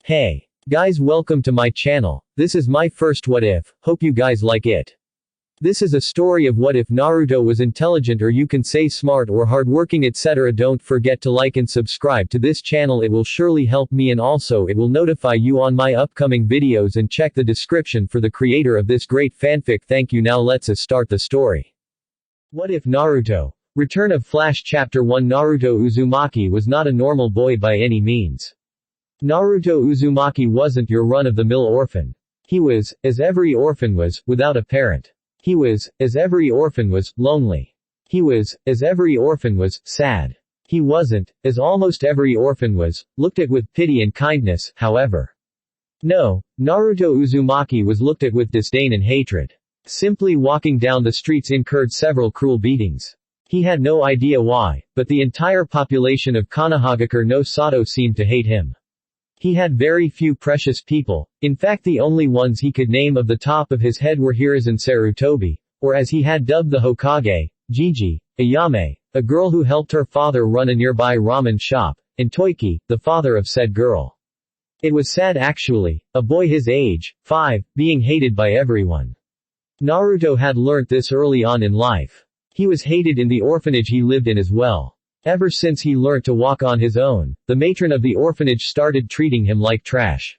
Hey guys, welcome to my channel. This is my first what if, hope you guys like it. This is a story of what if Naruto was intelligent, or you can say smart or hardworking, etc. Don't forget to like and subscribe to this channel, it will surely help me, and also it will notify you on my upcoming videos, and check the description for the creator of this great fanfic. Thank you. Now let's start the story. What if Naruto? Return of Flash Chapter 1. Naruto Uzumaki was not a normal boy by any means. Naruto Uzumaki wasn't your run-of-the-mill orphan. He was, as every orphan was, without a parent. He was, as every orphan was, lonely. He was, as every orphan was, sad. He wasn't, as almost every orphan was, looked at with pity and kindness, however. No, Naruto Uzumaki was looked at with disdain and hatred. Simply walking down the streets incurred several cruel beatings. He had no idea why, but the entire population of Konohagakure no Sato seemed to hate him. He had very few precious people. In fact, the only ones he could name of the top of his head were Hiruzen Sarutobi, or as he had dubbed the Hokage, Gigi, Ayame, a girl who helped her father run a nearby ramen shop, and Toiki, the father of said girl. It was sad actually, a boy his age, 5, being hated by everyone. Naruto had learnt this early on in life. He was hated in the orphanage he lived in as well. Ever since he learnt to walk on his own, the matron of the orphanage started treating him like trash.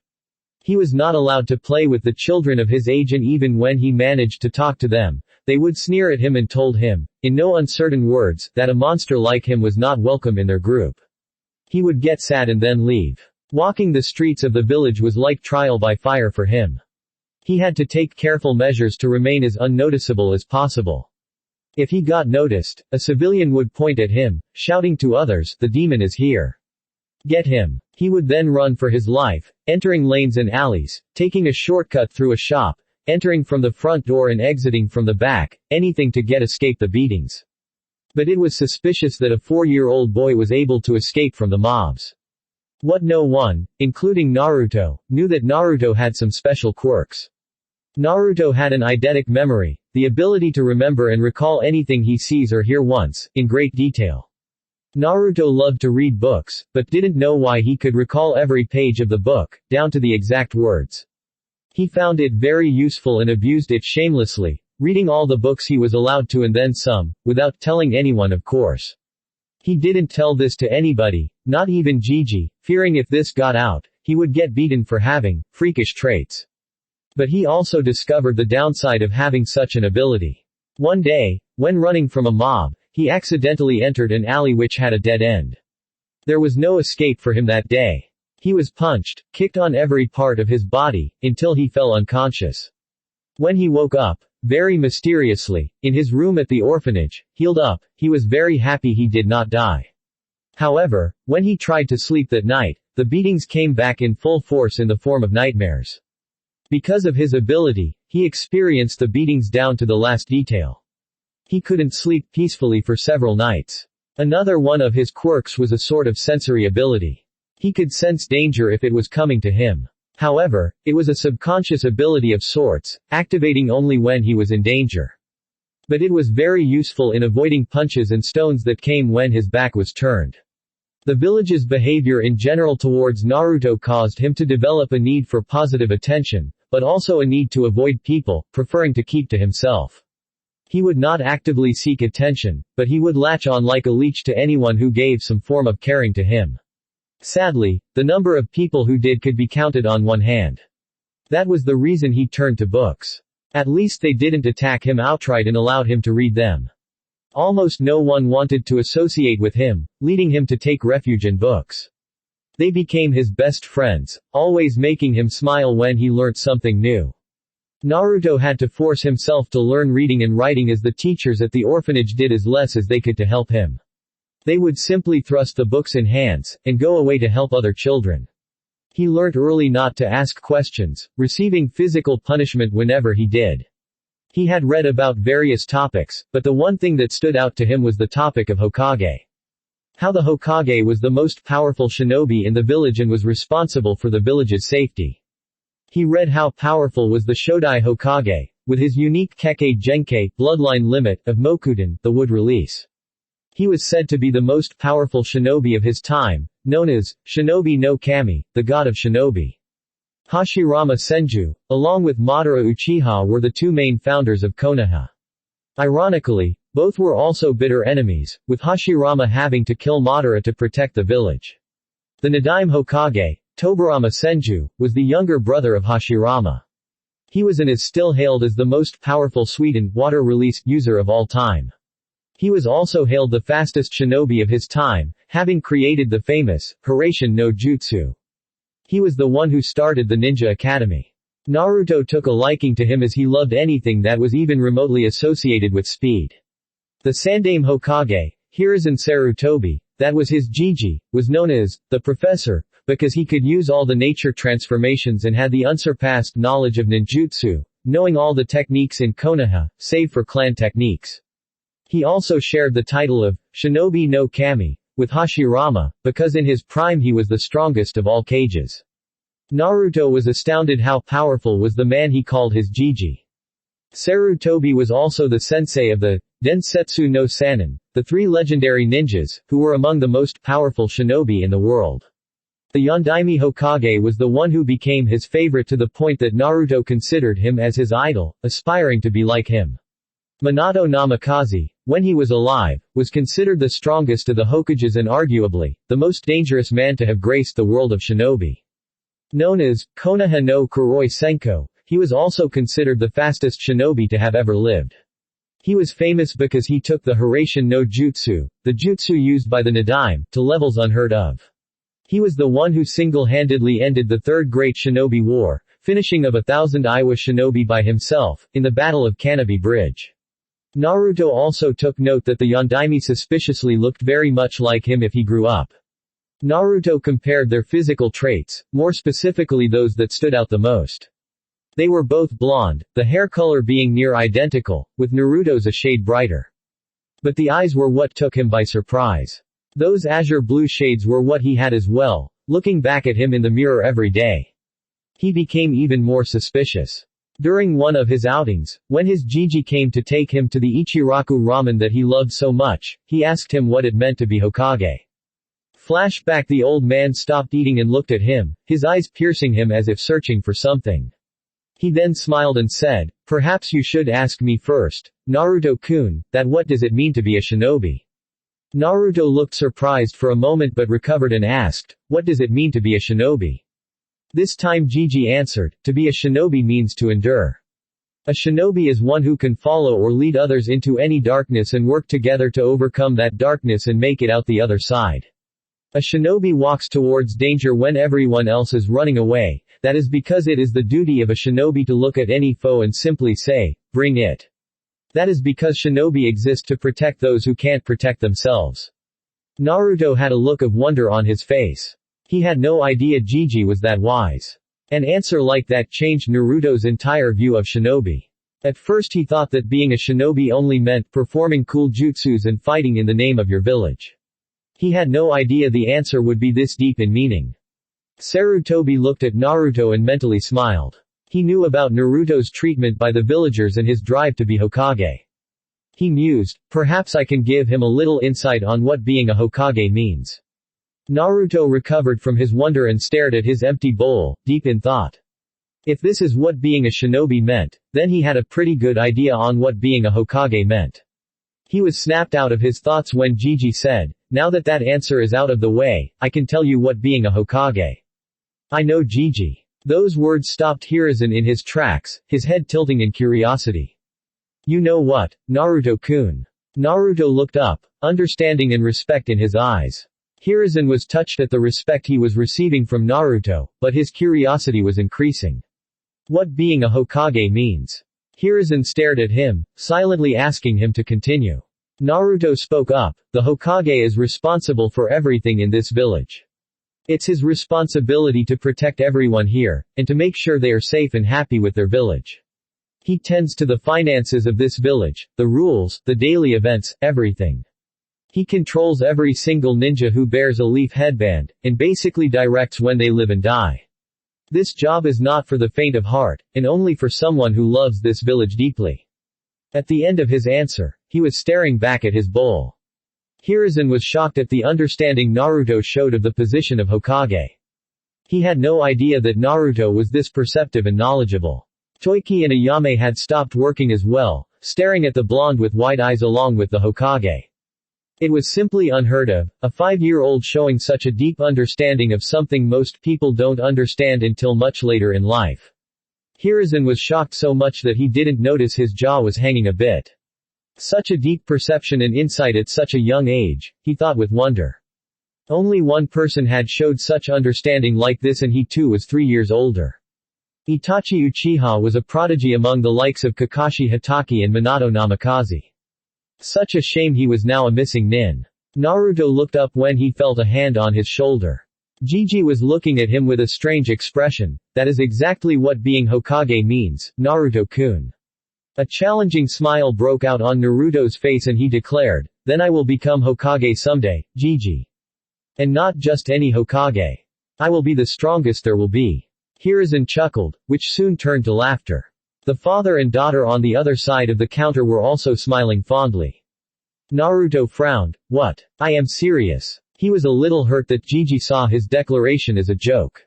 He was not allowed to play with the children of his age, and even when he managed to talk to them, they would sneer at him and told him, in no uncertain words, that a monster like him was not welcome in their group. He would get sad and then leave. Walking the streets of the village was like trial by fire for him. He had to take careful measures to remain as unnoticeable as possible. If he got noticed, a civilian would point at him, shouting to others, "The demon is here. Get him." He would then run for his life, entering lanes and alleys, taking a shortcut through a shop, entering from the front door and exiting from the back, anything to escape the beatings. But it was suspicious that a 4-year-old boy was able to escape from the mobs. What no one, including Naruto, knew that Naruto had some special quirks. Naruto had an eidetic memory, the ability to remember and recall anything he sees or hear once, in great detail. Naruto loved to read books, but didn't know why he could recall every page of the book, down to the exact words. He found it very useful and abused it shamelessly, reading all the books he was allowed to and then some, without telling anyone, of course. He didn't tell this to anybody, not even Gigi, fearing if this got out, he would get beaten for having freakish traits. But he also discovered the downside of having such an ability. One day, when running from a mob, he accidentally entered an alley which had a dead end. There was no escape for him that day. He was punched, kicked on every part of his body, until he fell unconscious. When he woke up, very mysteriously, in his room at the orphanage, healed up, he was very happy he did not die. However, when he tried to sleep that night, the beatings came back in full force in the form of nightmares. Because of his ability, he experienced the beatings down to the last detail. He couldn't sleep peacefully for several nights. Another one of his quirks was a sort of sensory ability. He could sense danger if it was coming to him. However, it was a subconscious ability of sorts, activating only when he was in danger. But it was very useful in avoiding punches and stones that came when his back was turned. The village's behavior in general towards Naruto caused him to develop a need for positive attention, but also a need to avoid people, preferring to keep to himself. He would not actively seek attention, but he would latch on like a leech to anyone who gave some form of caring to him. Sadly, the number of people who did could be counted on one hand. That was the reason he turned to books. At least they didn't attack him outright and allowed him to read them. Almost no one wanted to associate with him, leading him to take refuge in books. They became his best friends, always making him smile when he learnt something new. Naruto had to force himself to learn reading and writing, as the teachers at the orphanage did as less as they could to help him. They would simply thrust the books in hands, and go away to help other children. He learnt early not to ask questions, receiving physical punishment whenever he did. He had read about various topics, but the one thing that stood out to him was the topic of Hokage. How the Hokage was the most powerful shinobi in the village and was responsible for the village's safety. He read how powerful was the Shodai Hokage, with his unique Kekkei Genkei bloodline limit of Mokuden, the wood release. He was said to be the most powerful shinobi of his time, known as Shinobi no Kami, the god of shinobi. Hashirama Senju, along with Madara Uchiha, were the two main founders of Konoha. Ironically, both were also bitter enemies, with Hashirama having to kill Madara to protect the village. The Nadaime Hokage, Tobarama Senju, was the younger brother of Hashirama. He was and is still hailed as the most powerful sweetened water release user of all time. He was also hailed the fastest shinobi of his time, having created the famous Hiraishin no Jutsu. He was the one who started the Ninja Academy. Naruto took a liking to him as he loved anything that was even remotely associated with speed. The Sandaime Hokage, Hiruzen Sarutobi, that was his Jiji, was known as the Professor, because he could use all the nature transformations and had the unsurpassed knowledge of ninjutsu, knowing all the techniques in Konoha, save for clan techniques. He also shared the title of Shinobi no Kami with Hashirama, because in his prime he was the strongest of all Kages. Naruto was astounded how powerful was the man he called his Jiji. Sarutobi was also the sensei of the Densetsu no Sannin, the three legendary ninjas, who were among the most powerful shinobi in the world. The Yondaime Hokage was the one who became his favorite to the point that Naruto considered him as his idol, aspiring to be like him. Minato Namikaze, when he was alive, was considered the strongest of the Hokages and arguably, the most dangerous man to have graced the world of shinobi. Known as Konoha no Kuroi Senko, he was also considered the fastest shinobi to have ever lived. He was famous because he took the Hiraishin no Jutsu, the jutsu used by the Nadaime, to levels unheard of. He was the one who single-handedly ended the Third Great Shinobi War, finishing of 1,000 Iwa shinobi by himself, in the Battle of Kanabi Bridge. Naruto also took note that the Yondaime suspiciously looked very much like him if he grew up. Naruto compared their physical traits, more specifically those that stood out the most. They were both blonde, the hair color being near identical, with Naruto's a shade brighter. But the eyes were what took him by surprise. Those azure blue shades were what he had as well, looking back at him in the mirror every day. He became even more suspicious. During one of his outings, when his Jiji came to take him to the Ichiraku ramen that he loved so much, he asked him what it meant to be Hokage. Flashback: the old man stopped eating and looked at him, his eyes piercing him as if searching for something. He then smiled and said, "Perhaps you should ask me first, Naruto-kun, that what does it mean to be a shinobi?" Naruto looked surprised for a moment but recovered and asked, "What does it mean to be a shinobi?" This time Jiji answered, "To be a shinobi means to endure. A shinobi is one who can follow or lead others into any darkness and work together to overcome that darkness and make it out the other side. A shinobi walks towards danger when everyone else is running away. That is because it is the duty of a shinobi to look at any foe and simply say, 'Bring it.' That is because shinobi exist to protect those who can't protect themselves." Naruto had a look of wonder on his face. He had no idea Jiji was that wise. An answer like that changed Naruto's entire view of shinobi. At first he thought that being a shinobi only meant performing cool jutsus and fighting in the name of your village. He had no idea the answer would be this deep in meaning. Sarutobi looked at Naruto and mentally smiled. He knew about Naruto's treatment by the villagers and his drive to be Hokage. He mused, perhaps I can give him a little insight on what being a Hokage means. Naruto recovered from his wonder and stared at his empty bowl, deep in thought. If this is what being a shinobi meant, then he had a pretty good idea on what being a Hokage meant. He was snapped out of his thoughts when Jiji said, "Now that that answer is out of the way, I can tell you what being a Hokage." "I know, Jiji." Those words stopped Hiruzen in his tracks, his head tilting in curiosity. "You know what, Naruto-kun?" Naruto looked up, understanding and respect in his eyes. Hiruzen was touched at the respect he was receiving from Naruto, but his curiosity was increasing. What being a Hokage means? Hiruzen stared at him, silently asking him to continue. Naruto spoke up, "The Hokage is responsible for everything in this village. It's his responsibility to protect everyone here, and to make sure they are safe and happy with their village. He tends to the finances of this village, the rules, the daily events, everything. He controls every single ninja who bears a leaf headband, and basically directs when they live and die. This job is not for the faint of heart, and only for someone who loves this village deeply." At the end of his answer, he was staring back at his bowl. Hiruzen was shocked at the understanding Naruto showed of the position of Hokage. He had no idea that Naruto was this perceptive and knowledgeable. Toiki and Ayame had stopped working as well, staring at the blonde with wide eyes along with the Hokage. It was simply unheard of, a 5-year-old showing such a deep understanding of something most people don't understand until much later in life. Hiruzen was shocked so much that he didn't notice his jaw was hanging a bit. Such a deep perception and insight at such a young age, he thought with wonder. Only one person had showed such understanding like this, and he too was 3 years older. Itachi Uchiha was a prodigy among the likes of Kakashi Hatake and Minato Namikaze. Such a shame he was now a missing nin. Naruto looked up when he felt a hand on his shoulder. Gigi was looking at him with a strange expression. That is exactly what being Hokage means, Naruto-kun. A challenging smile broke out on Naruto's face and he declared, "Then I will become Hokage someday, Gigi. And not just any Hokage. I will be the strongest there will be." Hiruzen chuckled, which soon turned to laughter. The father and daughter on the other side of the counter were also smiling fondly. Naruto frowned. "What? I am serious." He was a little hurt that Gigi saw his declaration as a joke.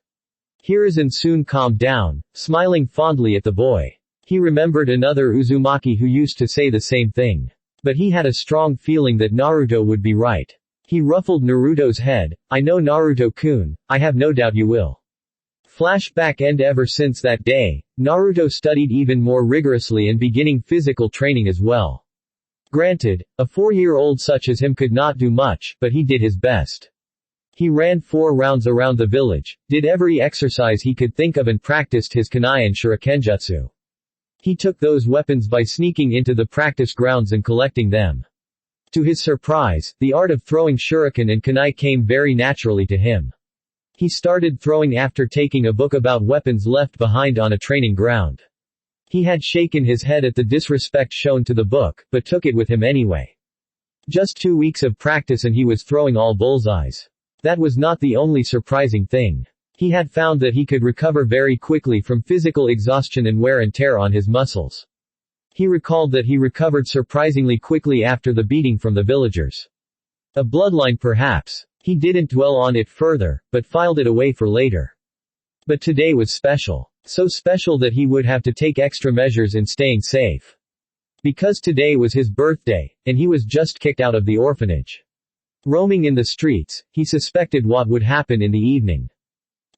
Hiruzen soon calmed down, smiling fondly at the boy. He remembered another Uzumaki who used to say the same thing. But he had a strong feeling that Naruto would be right. He ruffled Naruto's head. "I know Naruto-kun, I have no doubt you will." Flashback end. Ever since that day, Naruto studied even more rigorously and beginning physical training as well. Granted, a 4-year-old such as him could not do much, but he did his best. He ran 4 rounds around the village, did every exercise he could think of and practiced his kunai and shurikenjutsu. He took those weapons by sneaking into the practice grounds and collecting them. To his surprise, the art of throwing shuriken and kunai came very naturally to him. He started throwing after taking a book about weapons left behind on a training ground. He had shaken his head at the disrespect shown to the book, but took it with him anyway. Just 2 weeks of practice and he was throwing all bullseyes. That was not the only surprising thing. He had found that he could recover very quickly from physical exhaustion and wear and tear on his muscles. He recalled that he recovered surprisingly quickly after the beating from the villagers. A bloodline perhaps. He didn't dwell on it further, but filed it away for later. But today was special. So special that he would have to take extra measures in staying safe. Because today was his birthday, and he was just kicked out of the orphanage. Roaming in the streets, he suspected what would happen in the evening.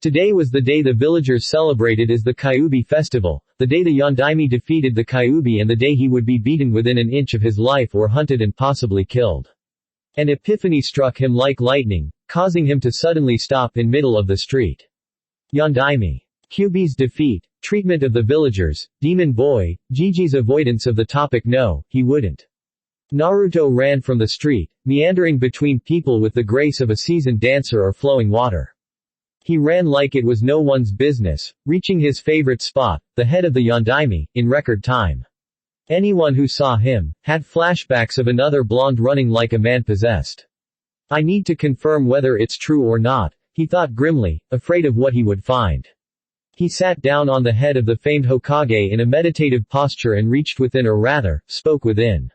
Today was the day the villagers celebrated as the Kyuubi festival, the day the Yondaime defeated the Kyuubi and the day he would be beaten within an inch of his life or hunted and possibly killed. An epiphany struck him like lightning, causing him to suddenly stop in middle of the street. Yondaime. Kyuubi's defeat, treatment of the villagers, Demon Boy, Gigi's avoidance of the topic. No, he wouldn't. Naruto ran from the street, meandering between people with the grace of a seasoned dancer or flowing water. He ran like it was no one's business, reaching his favorite spot, the head of the Yondaime, in record time. Anyone who saw him, had flashbacks of another blonde running like a man possessed. I need to confirm whether it's true or not, he thought grimly, afraid of what he would find. He sat down on the head of the famed Hokage in a meditative posture and reached within, or rather, spoke within.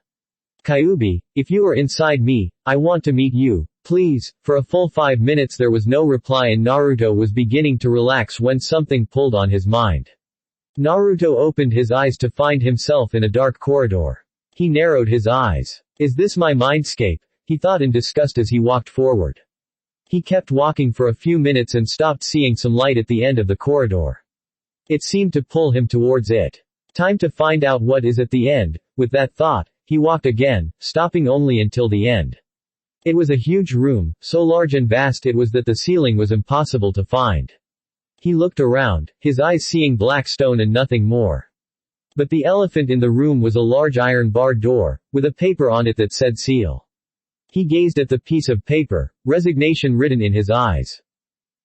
Kyuubi, if you are inside me, I want to meet you, please. For a full 5 minutes there was no reply and Naruto was beginning to relax when something pulled on his mind. Naruto opened his eyes to find himself in a dark corridor. He narrowed his eyes. Is this my mindscape? He thought in disgust as he walked forward. He kept walking for a few minutes and stopped seeing some light at the end of the corridor. It seemed to pull him towards it. Time to find out what is at the end. With that thought, he walked again, stopping only until the end. It was a huge room, so large and vast it was that the ceiling was impossible to find. He looked around, his eyes seeing black stone and nothing more. But the elephant in the room was a large iron barred door, with a paper on it that said seal. He gazed at the piece of paper, resignation written in his eyes.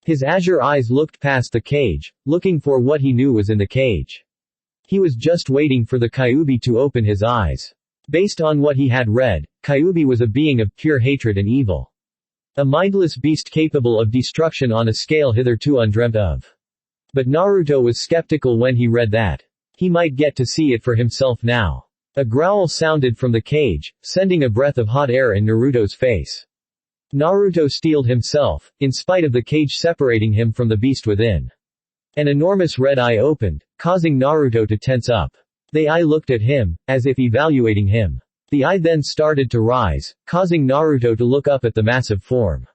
His azure eyes looked past the cage, looking for what he knew was in the cage. He was just waiting for the Kyuubi to open his eyes. Based on what he had read, Kyuubi was a being of pure hatred and evil. A mindless beast capable of destruction on a scale hitherto undreamt of. But Naruto was skeptical when he read that. He might get to see it for himself now. A growl sounded from the cage, sending a breath of hot air in Naruto's face. Naruto steeled himself, in spite of the cage separating him from the beast within. An enormous red eye opened, causing Naruto to tense up. The eye looked at him, as if evaluating him. The eye then started to rise, causing Naruto to look up at the massive form.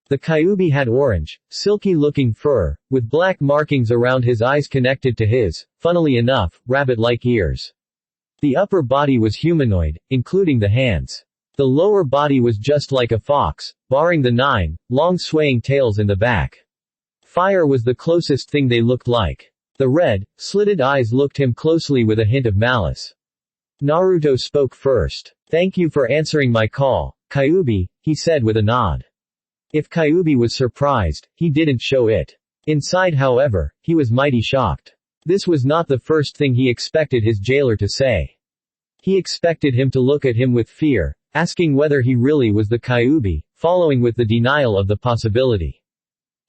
The Kyuubi had orange, silky-looking fur, with black markings around his eyes connected to his, funnily enough, rabbit-like ears. The upper body was humanoid, including the hands. The lower body was just like a fox, barring the 9 long swaying tails in the back. Fire was the closest thing they looked like. The red, slitted eyes looked him closely with a hint of malice. Naruto spoke first. "Thank you for answering my call, Kyuubi," he said with a nod. If Kyuubi was surprised, he didn't show it. Inside, however, he was mighty shocked. This was not the first thing he expected his jailer to say. He expected him to look at him with fear, asking whether he really was the Kyuubi, following with the denial of the possibility.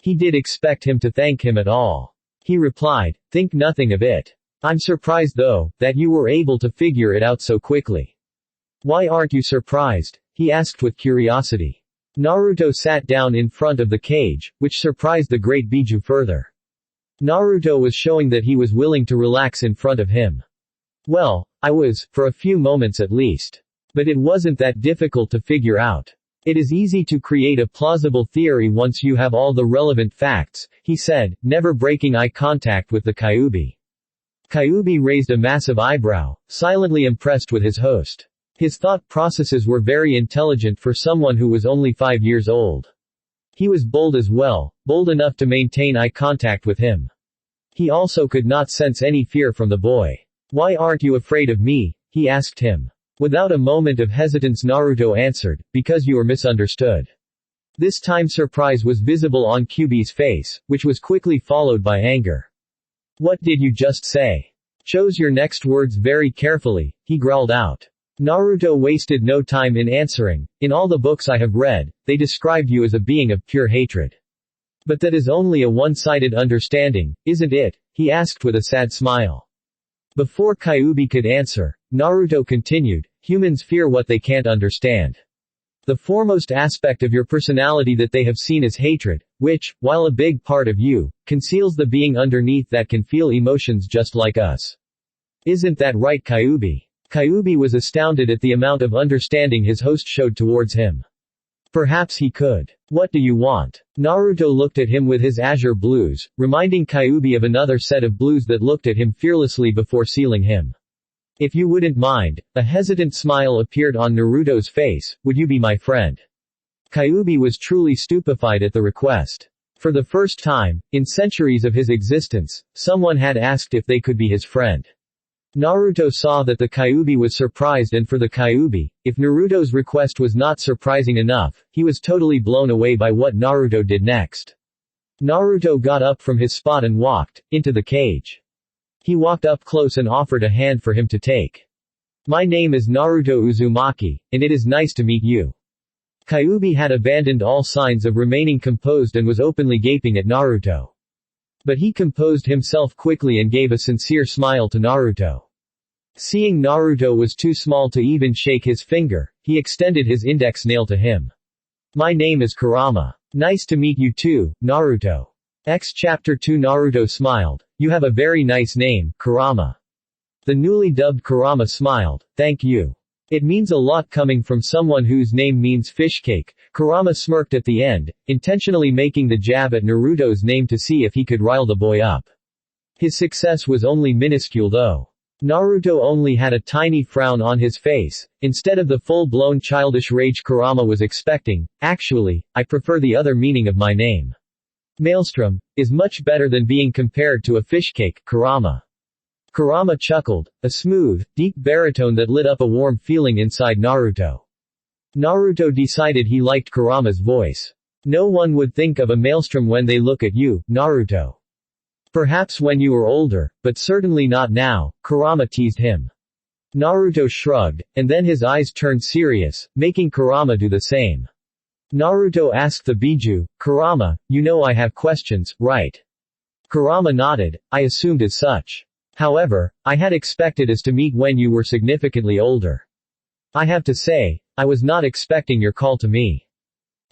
He did expect him to thank him at all. He replied, "Think nothing of it. I'm surprised though, that you were able to figure it out so quickly." "Why aren't you surprised?" he asked with curiosity. Naruto sat down in front of the cage, which surprised the great Biju further. Naruto was showing that he was willing to relax in front of him. "Well, I was, for a few moments at least. But it wasn't that difficult to figure out. It is easy to create a plausible theory once you have all the relevant facts," he said, never breaking eye contact with the Kyuubi. Kyuubi raised a massive eyebrow, silently impressed with his host. His thought processes were very intelligent for someone who was only 5 years old. He was bold as well, bold enough to maintain eye contact with him. He also could not sense any fear from the boy. "Why aren't you afraid of me?" he asked him. Without a moment of hesitance Naruto answered, "Because you are misunderstood." This time surprise was visible on Kyuubi's face, which was quickly followed by anger. "What did you just say? Choose your next words very carefully," he growled out. Naruto wasted no time in answering. "In all the books I have read, they described you as a being of pure hatred. But that is only a one-sided understanding, isn't it?" he asked with a sad smile. Before Kyuubi could answer, Naruto continued, "Humans fear what they can't understand. The foremost aspect of your personality that they have seen is hatred, which, while a big part of you, conceals the being underneath that can feel emotions just like us. Isn't that right, Kyuubi?" Kyuubi was astounded at the amount of understanding his host showed towards him. Perhaps he could. "What do you want?" Naruto looked at him with his azure blues, reminding Kyuubi of another set of blues that looked at him fearlessly before sealing him. "If you wouldn't mind," a hesitant smile appeared on Naruto's face, "would you be my friend?" Kyuubi was truly stupefied at the request. For the first time, in centuries of his existence, someone had asked if they could be his friend. Naruto saw that the Kyuubi was surprised, and for the Kyuubi, if Naruto's request was not surprising enough, he was totally blown away by what Naruto did next. Naruto got up from his spot and walked into the cage. He walked up close and offered a hand for him to take. "My name is Naruto Uzumaki, and it is nice to meet you." Kyuubi had abandoned all signs of remaining composed and was openly gaping at Naruto. But he composed himself quickly and gave a sincere smile to Naruto. Seeing Naruto was too small to even shake his finger, he extended his index nail to him. "My name is Kurama. Nice to meet you too, Naruto." Chapter 2 Naruto smiled. "You have a very nice name, Kurama." The newly dubbed Kurama smiled, "Thank you. It means a lot coming from someone whose name means fish cake." Kurama smirked at the end, intentionally making the jab at Naruto's name to see if he could rile the boy up. His success was only minuscule though. Naruto only had a tiny frown on his face, instead of the full-blown childish rage Kurama was expecting. "Actually, I prefer the other meaning of my name. Maelstrom is much better than being compared to a fish cake, Kurama." Kurama chuckled, a smooth, deep baritone that lit up a warm feeling inside Naruto. Naruto decided he liked Kurama's voice. "No one would think of a maelstrom when they look at you, Naruto. Perhaps when you are older, but certainly not now," Kurama teased him. Naruto shrugged, and then his eyes turned serious, making Kurama do the same. Naruto asked the Biju, "Kurama, you know I have questions, right?" Kurama nodded, "I assumed as such. However, I had expected us to meet when you were significantly older. I have to say, I was not expecting your call to me.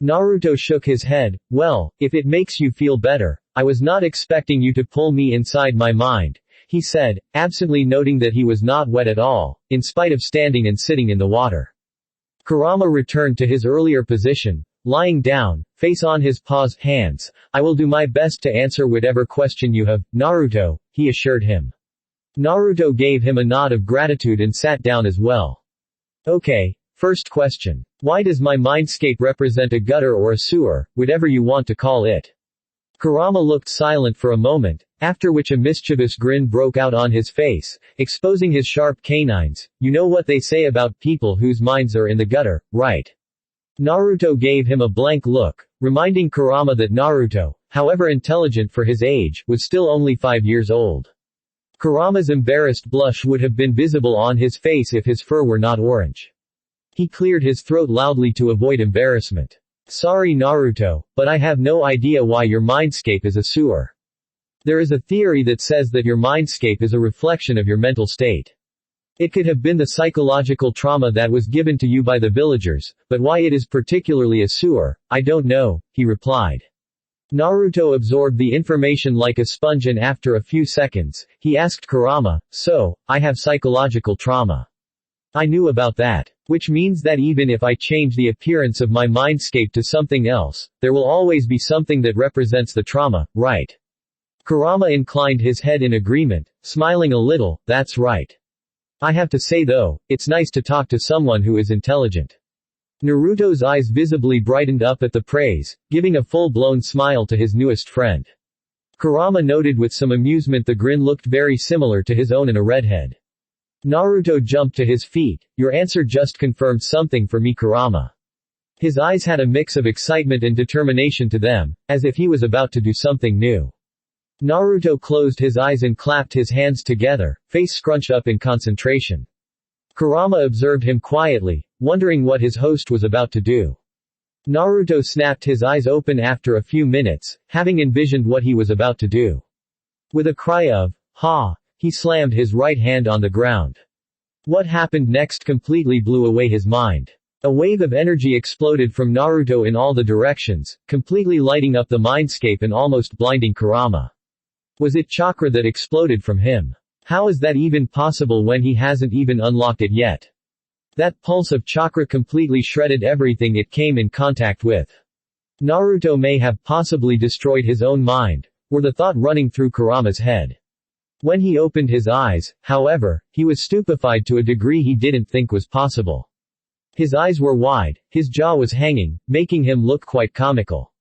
Naruto shook his head. Well, if it makes you feel better, I was not expecting you to pull me inside my mind, he said, absently noting that he was not wet at all, in spite of standing and sitting in the water. Kurama returned to his earlier position, lying down, face on his paws, hands. I will do my best to answer whatever question you have, Naruto, he assured him. Naruto gave him a nod of gratitude and sat down as well. Okay, first question. Why does my mindscape represent a gutter or a sewer, whatever you want to call it? Kurama looked silent for a moment, after which a mischievous grin broke out on his face, exposing his sharp canines. You know what they say about people whose minds are in the gutter, right? Naruto gave him a blank look, reminding Kurama that Naruto, however intelligent for his age, was still only 5 years old. Kurama's embarrassed blush would have been visible on his face if his fur were not orange. He cleared his throat loudly to avoid embarrassment. Sorry Naruto, but I have no idea why your mindscape is a sewer. There is a theory that says that your mindscape is a reflection of your mental state. It could have been the psychological trauma that was given to you by the villagers, but why it is particularly a sewer, I don't know, he replied. Naruto absorbed the information like a sponge and after a few seconds, he asked Kurama, so, I have psychological trauma. I knew about that. Which means that even if I change the appearance of my mindscape to something else, there will always be something that represents the trauma, right? Kurama inclined his head in agreement, smiling a little, that's right. I have to say though, it's nice to talk to someone who is intelligent. Naruto's eyes visibly brightened up at the praise, giving a full-blown smile to his newest friend. Kurama noted with some amusement the grin looked very similar to his own in a redhead. Naruto jumped to his feet. Your answer just confirmed something for me, Kurama. His eyes had a mix of excitement and determination to them, as if he was about to do something new. Naruto closed his eyes and clapped his hands together, face scrunched up in concentration. Kurama observed him quietly, wondering what his host was about to do. Naruto snapped his eyes open after a few minutes, having envisioned what he was about to do. With a cry of, ha! He slammed his right hand on the ground. What happened next completely blew away his mind. A wave of energy exploded from Naruto in all the directions, completely lighting up the mindscape and almost blinding Kurama. Was it chakra that exploded from him? How is that even possible when he hasn't even unlocked it yet? That pulse of chakra completely shredded everything it came in contact with. Naruto may have possibly destroyed his own mind, were the thought running through Kurama's head. When he opened his eyes, however, he was stupefied to a degree he didn't think was possible. His eyes were wide, his jaw was hanging, making him look quite comical.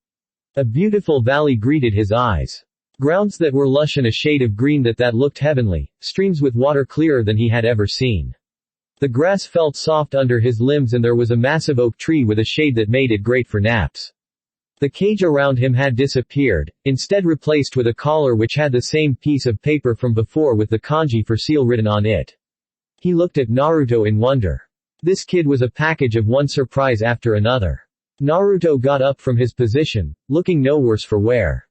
A beautiful valley greeted his eyes. Grounds that were lush and a shade of green that looked heavenly, streams with water clearer than he had ever seen. The grass felt soft under his limbs and there was a massive oak tree with a shade that made it great for naps. The cage around him had disappeared, instead replaced with a collar which had the same piece of paper from before with the kanji for seal written on it. He looked at Naruto in wonder. This kid was a package of one surprise after another. Naruto got up from his position, looking no worse for wear.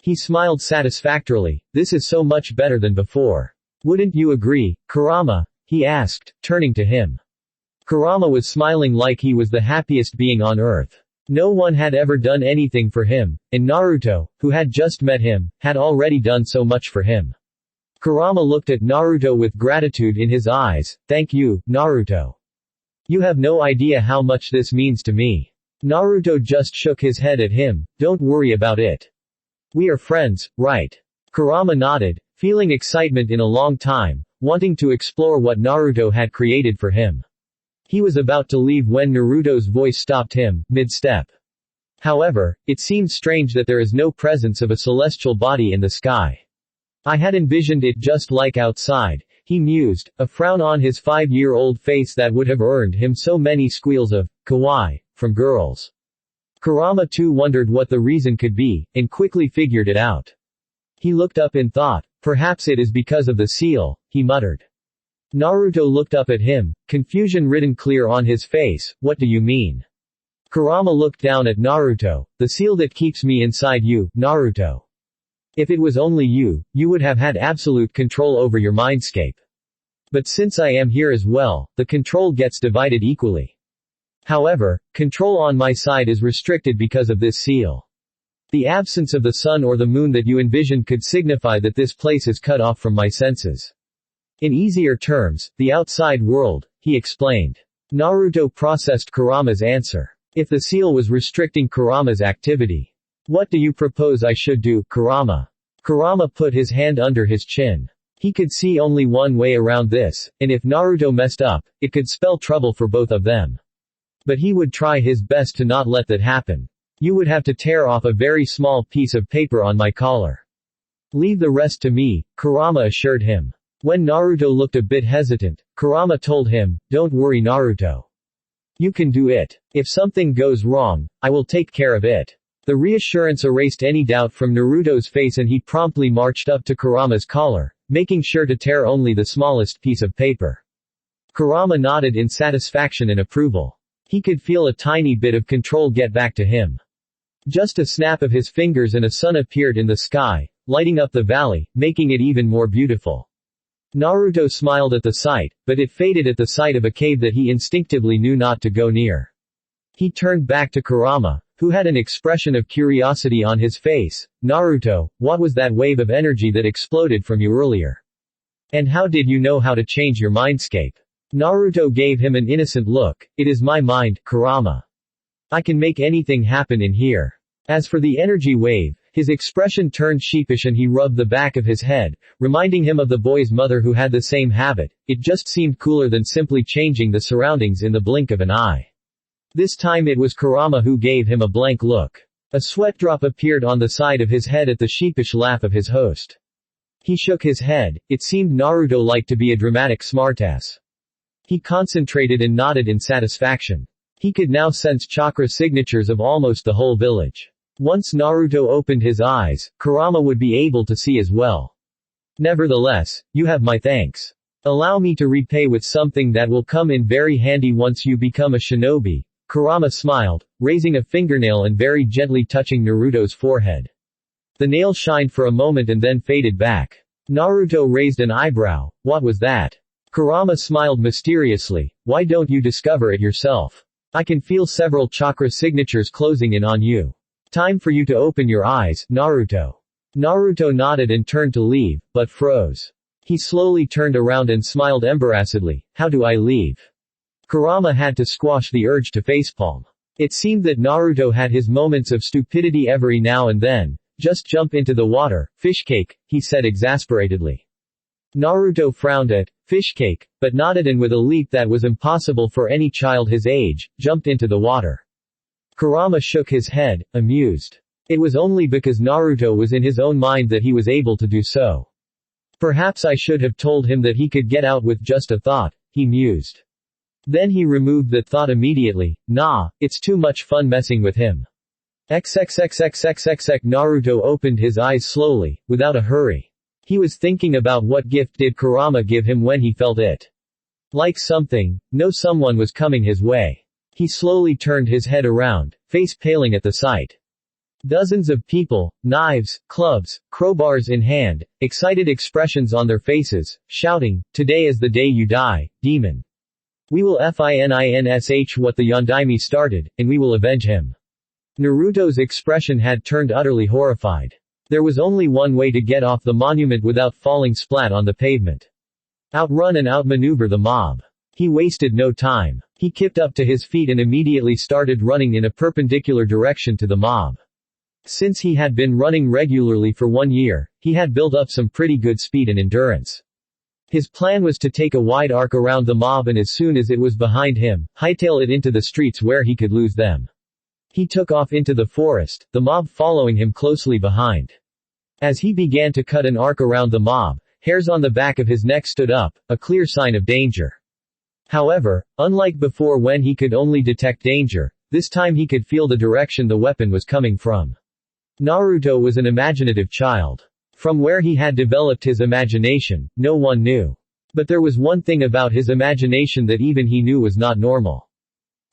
He smiled satisfactorily. This is so much better than before. Wouldn't you agree, Kurama? He asked, turning to him. Kurama was smiling like he was the happiest being on earth. No one had ever done anything for him, and Naruto, who had just met him, had already done so much for him. Kurama looked at Naruto with gratitude in his eyes. Thank you, Naruto. You have no idea how much this means to me. Naruto just shook his head at him. Don't worry about it. We are friends, right? Kurama nodded, feeling excitement in a long time, wanting to explore what Naruto had created for him. He was about to leave when Naruto's voice stopped him, mid-step. However, it seemed strange that there is no presence of a celestial body in the sky. I had envisioned it just like outside, he mused, a frown on his 5-year-old face that would have earned him so many squeals of, kawaii, from girls. Kurama too wondered what the reason could be, and quickly figured it out. He looked up in thought. Perhaps it is because of the seal, he muttered. Naruto looked up at him, confusion written clear on his face. What do you mean? Kurama looked down at Naruto. The seal that keeps me inside you, Naruto. If it was only you, you would have had absolute control over your mindscape. But since I am here as well, the control gets divided equally. However, control on my side is restricted because of this seal. The absence of the sun or the moon that you envisioned could signify that this place is cut off from my senses. In easier terms, the outside world, he explained. Naruto processed Kurama's answer. If the seal was restricting Kurama's activity. What do you propose I should do, Kurama? Kurama put his hand under his chin. He could see only one way around this, and if Naruto messed up, it could spell trouble for both of them. But he would try his best to not let that happen. You would have to tear off a very small piece of paper on my collar. Leave the rest to me, Kurama assured him. When Naruto looked a bit hesitant, Kurama told him, don't worry Naruto. You can do it. If something goes wrong, I will take care of it. The reassurance erased any doubt from Naruto's face and he promptly marched up to Kurama's collar, making sure to tear only the smallest piece of paper. Kurama nodded in satisfaction and approval. He could feel a tiny bit of control get back to him. Just a snap of his fingers and a sun appeared in the sky, lighting up the valley, making it even more beautiful. Naruto smiled at the sight, but it faded at the sight of a cave that he instinctively knew not to go near. He turned back to Kurama, who had an expression of curiosity on his face. Naruto, what was that wave of energy that exploded from you earlier? And how did you know how to change your mindscape? Naruto gave him an innocent look. It is my mind, Kurama. I can make anything happen in here. As for the energy wave, his expression turned sheepish and he rubbed the back of his head, reminding him of the boy's mother who had the same habit. It just seemed cooler than simply changing the surroundings in the blink of an eye. This time it was Kurama who gave him a blank look. A sweat drop appeared on the side of his head at the sheepish laugh of his host. He shook his head. It seemed Naruto liked to be a dramatic smartass. He concentrated and nodded in satisfaction. He could now sense chakra signatures of almost the whole village. Once Naruto opened his eyes, Kurama would be able to see as well. Nevertheless, you have my thanks. Allow me to repay with something that will come in very handy once you become a shinobi. Kurama smiled, raising a fingernail and very gently touching Naruto's forehead. The nail shined for a moment and then faded back. Naruto raised an eyebrow. What was that? Kurama smiled mysteriously. Why don't you discover it yourself? I can feel several chakra signatures closing in on you. Time for you to open your eyes, Naruto. Naruto nodded and turned to leave, but froze. He slowly turned around and smiled embarrassedly. How do I leave? Kurama had to squash the urge to facepalm. It seemed that Naruto had his moments of stupidity every now and then. Just jump into the water, fishcake, he said exasperatedly. Naruto frowned at fishcake, but nodded and with a leap that was impossible for any child his age, jumped into the water. Kurama shook his head, amused. It was only because Naruto was in his own mind that he was able to do so. Perhaps I should have told him that he could get out with just a thought, he mused. Then he removed that thought immediately. Nah, it's too much fun messing with him. XXXXXXX Naruto opened his eyes slowly, without a hurry. He was thinking about what gift did Kurama give him when he felt it. Like something, someone was coming his way. He slowly turned his head around, face paling at the sight. Dozens of people, knives, clubs, crowbars in hand, excited expressions on their faces, shouting, "Today is the day you die, demon. We will finish what the Yondaime started, and we will avenge him." Naruto's expression had turned utterly horrified. There was only one way to get off the monument without falling splat on the pavement. Outrun and outmaneuver the mob. He wasted no time. He kicked up to his feet and immediately started running in a perpendicular direction to the mob. Since he had been running regularly for 1 year, he had built up some pretty good speed and endurance. His plan was to take a wide arc around the mob and as soon as it was behind him, hightail it into the streets where he could lose them. He took off into the forest, the mob following him closely behind. As he began to cut an arc around the mob, hairs on the back of his neck stood up, a clear sign of danger. However, unlike before when he could only detect danger, this time he could feel the direction the weapon was coming from. Naruto was an imaginative child. From where he had developed his imagination, no one knew. But there was one thing about his imagination that even he knew was not normal.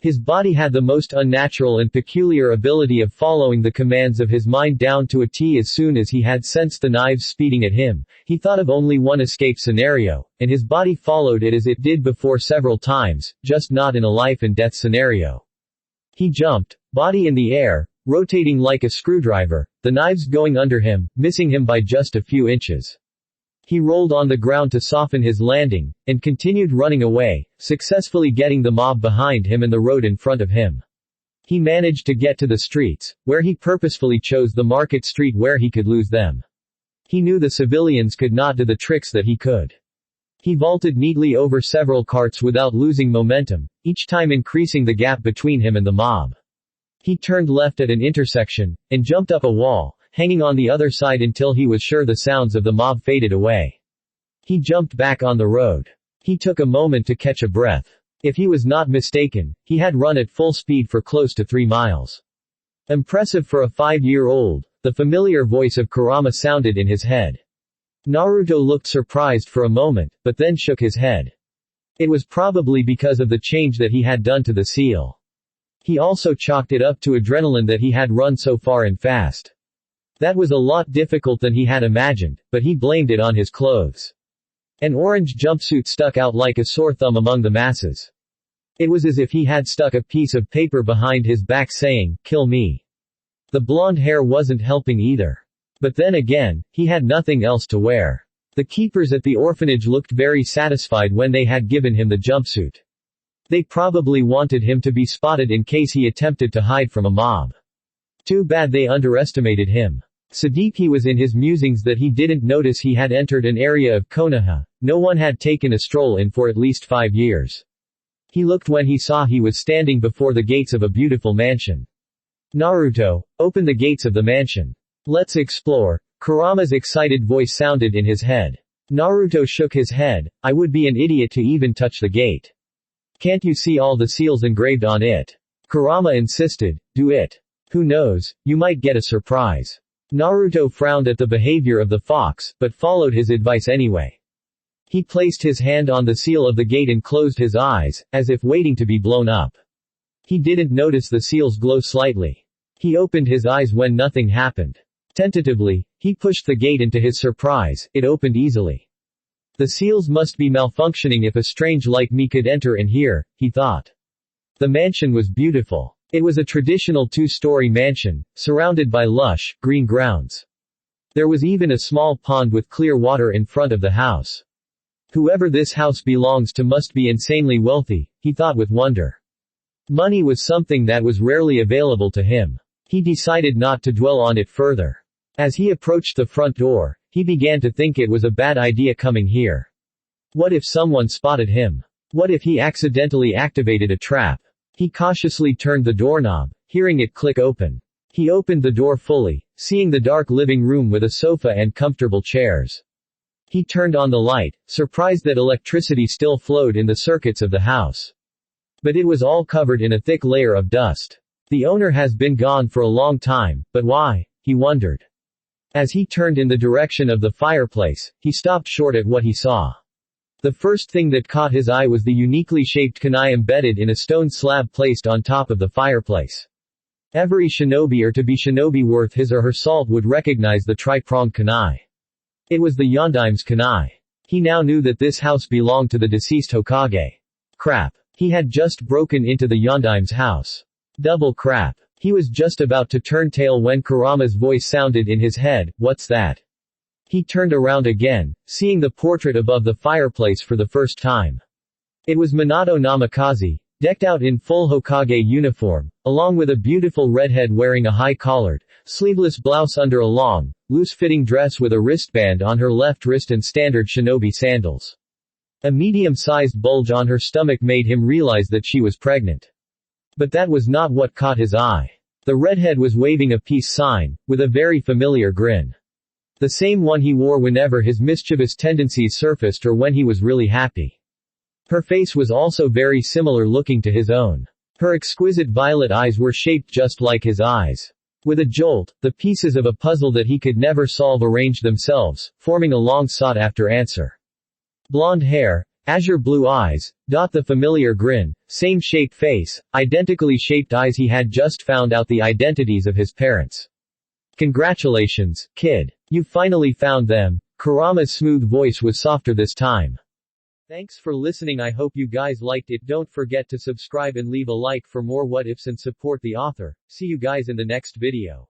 His body had the most unnatural and peculiar ability of following the commands of his mind down to a T. As soon as he had sensed the knives speeding at him, he thought of only one escape scenario, and his body followed it as it did before several times, just not in a life-and-death scenario. He jumped, body in the air, rotating like a screwdriver, the knives going under him, missing him by just a few inches. He rolled on the ground to soften his landing, and continued running away, successfully getting the mob behind him and the road in front of him. He managed to get to the streets, where he purposefully chose the market street where he could lose them. He knew the civilians could not do the tricks that he could. He vaulted neatly over several carts without losing momentum, each time increasing the gap between him and the mob. He turned left at an intersection, and jumped up a wall, hanging on the other side until he was sure the sounds of the mob faded away. He jumped back on the road. He took a moment to catch a breath. If he was not mistaken, he had run at full speed for close to 3 miles. Impressive for a 5-year-old, the familiar voice of Kurama sounded in his head. Naruto looked surprised for a moment, but then shook his head. It was probably because of the change that he had done to the seal. He also chalked it up to adrenaline that he had run so far and fast. That was a lot difficult than he had imagined, but he blamed it on his clothes. An orange jumpsuit stuck out like a sore thumb among the masses. It was as if he had stuck a piece of paper behind his back saying, "Kill me." The blonde hair wasn't helping either. But then again, he had nothing else to wear. The keepers at the orphanage looked very satisfied when they had given him the jumpsuit. They probably wanted him to be spotted in case he attempted to hide from a mob. Too bad they underestimated him. So deep he was in his musings that he didn't notice he had entered an area of Konoha no one had taken a stroll in for at least 5 years. He looked when he saw he was standing before the gates of a beautiful mansion. "Naruto, open the gates of the mansion. Let's explore." Kurama's excited voice sounded in his head. Naruto shook his head. "I would be an idiot to even touch the gate. Can't you see all the seals engraved on it?" Kurama insisted. "Do it. Who knows, you might get a surprise." Naruto frowned at the behavior of the fox, but followed his advice anyway. He placed his hand on the seal of the gate and closed his eyes, as if waiting to be blown up. He didn't notice the seals glow slightly. He opened his eyes when nothing happened. Tentatively, he pushed the gate and to his surprise, it opened easily. The seals must be malfunctioning if a strange like me could enter in here, he thought. The mansion was beautiful. It was a traditional 2-story mansion, surrounded by lush, green grounds. There was even a small pond with clear water in front of the house. Whoever this house belongs to must be insanely wealthy, he thought with wonder. Money was something that was rarely available to him. He decided not to dwell on it further. As he approached the front door, he began to think it was a bad idea coming here. What if someone spotted him? What if he accidentally activated a trap? He cautiously turned the doorknob, hearing it click open. He opened the door fully, seeing the dark living room with a sofa and comfortable chairs. He turned on the light, surprised that electricity still flowed in the circuits of the house. But it was all covered in a thick layer of dust. The owner has been gone for a long time, but why? He wondered. As he turned in the direction of the fireplace, he stopped short at what he saw. The first thing that caught his eye was the uniquely shaped kunai embedded in a stone slab placed on top of the fireplace. Every shinobi or to-be shinobi worth his or her salt would recognize the tri-pronged kunai. It was the Yondaim's kunai. He now knew that this house belonged to the deceased Hokage. Crap. He had just broken into the Yondaim's house. Double crap. He was just about to turn tail when Kurama's voice sounded in his head, "What's that?" He turned around again, seeing the portrait above the fireplace for the first time. It was Minato Namikaze, decked out in full Hokage uniform, along with a beautiful redhead wearing a high-collared, sleeveless blouse under a long, loose-fitting dress with a wristband on her left wrist and standard shinobi sandals. A medium-sized bulge on her stomach made him realize that she was pregnant. But that was not what caught his eye. The redhead was waving a peace sign, with a very familiar grin. The same one he wore whenever his mischievous tendencies surfaced or when he was really happy. Her face was also very similar looking to his own. Her exquisite violet eyes were shaped just like his eyes. With a jolt, the pieces of a puzzle that he could never solve arranged themselves, forming a long sought-after answer. Blonde hair, Azure blue eyes. The familiar grin. Same shape face. Identically shaped eyes. He had just found out the identities of his parents. Congratulations, kid. You finally found them. Kurama's smooth voice was softer this time. Thanks for listening. I hope you guys liked it. Don't forget to subscribe and leave a like for more what ifs and support the author. See you guys in the next video.